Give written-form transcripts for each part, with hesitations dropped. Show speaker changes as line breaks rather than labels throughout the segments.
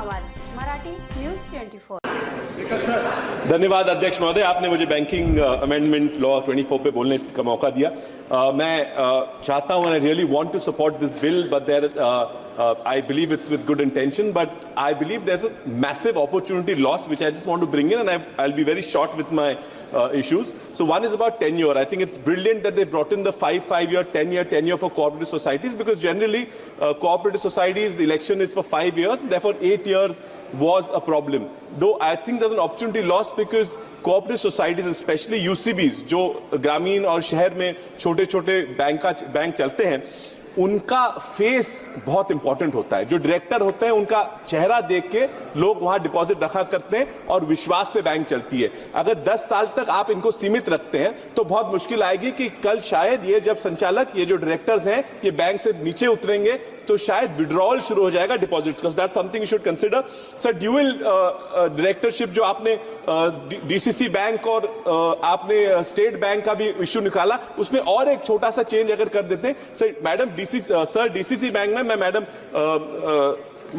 आवाज मराठी न्यूज 24।
धन्यवाद अध्यक्ष महोदय, आपने मुझे बैंकिंग अमेंडमेंट लॉ 24 पे बोलने का मौका दिया। मैं चाहता हूं, I really want to support this bill, but there I believe it's with good intention, but I believe there's a massive opportunity loss which I just want to bring in, and I'll be very short with my issues. So one is about tenure. I think it's brilliant that they brought in the 5-year, 10-year tenure for cooperative societies, because generally cooperative societies, the election is for 5 years, therefore 8 years was a problem. Though I think there's an opportunity loss because cooperative societies, especially UCBs, जो ग्रामीण और शहर में छोटे छोटे bank चलते हैं, उनका फेस बहुत इंपॉर्टेंट होता है। जो डायरेक्टर होते हैं उनका चेहरा देख के लोग वहां डिपॉजिट रखा करते हैं और विश्वास पे बैंक चलती है। अगर 10 साल तक आप इनको सीमित रखते हैं तो बहुत मुश्किल आएगी कि कल शायद ये जब संचालक, ये जो डायरेक्टर्स हैं, ये बैंक से नीचे उतरेंगे तो शायद विड्रॉल शुरू हो जाएगा डिपॉजिट्स का। That's something you should consider. Sir, dual directorship जो आपने डीसीसी बैंक और आपने स्टेट बैंक का भी इश्यू निकाला, उसमें और एक छोटा सा चेंज अगर कर देते हैं। सर मैडम डीसीसी बैंक में मैं मैडम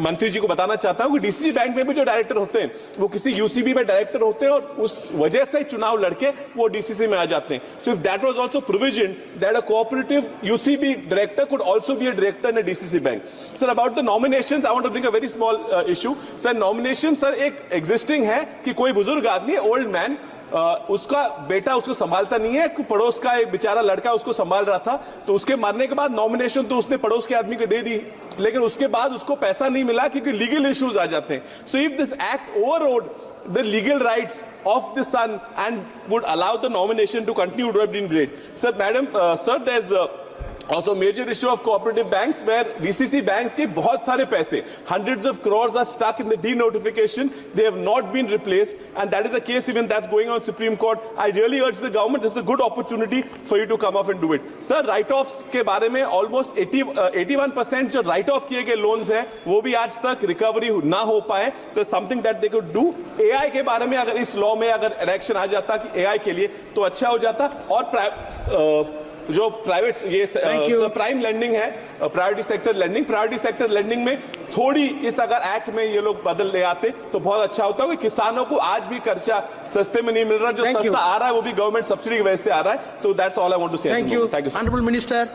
मंत्री जी को बताना चाहता हूं कि डीसीसी बैंक में भी जो डायरेक्टर होते हैं वो किसी यूसीबी में डायरेक्टर होते हैं और उस वजह से चुनाव लड़के वो डीसीसी में आ जाते हैं। So if that was also provision that a cooperative UCB director could also be a director in a DCC bank. Sir, about the nominations I want to bring a very small issue. Sir, nomination sir एक existing है कि कोई बुजुर्ग आदमी, old man, उसका बेटा उसको संभालता नहीं है, पड़ोस का एक बेचारा लड़का उसको संभाल रहा था, तो उसके मरने के बाद नॉमिनेशन तो उसने पड़ोस के आदमी को दे दी, लेकिन उसके बाद उसको पैसा नहीं मिला क्योंकि लीगल इश्यूज आ जाते हैं। So if this act overrode the legal rights of the son and would allow the nomination to continue, would have been great. Sir, madam, sir, there's also major issue of cooperative banks where DCC banks के बहुत सारे पैसे, hundreds of crores are stuck in the denotification. They have not been replaced, and that is a case even that's going on Supreme Court. I really urge the government, this is a good opportunity for you to come off and do it. Sir, write-offs के बारे में almost 81% जो write-off किए गए loans हैं वो भी आज तक recovery ना हो पाए, तो something that they could do. AI के बारे में अगर इस law में अगर election आ जाता कि AI के लिए तो अच्छा हो जाता। और जो प्राइवेट ये प्राइम लेंडिंग है, प्रायोरिटी सेक्टर लेंडिंग में थोड़ी इस अगर एक्ट में ये लोग बदल ले आते तो बहुत अच्छा होता है। किसानों को आज भी कर्जा सस्ते में नहीं मिल रहा, जो सस्ता आ रहा है वो भी गवर्नमेंट सब्सिडी की वजह से आ रहा है। तो that's all I want to say.
Thank you.
Thank you.
Honourable minister.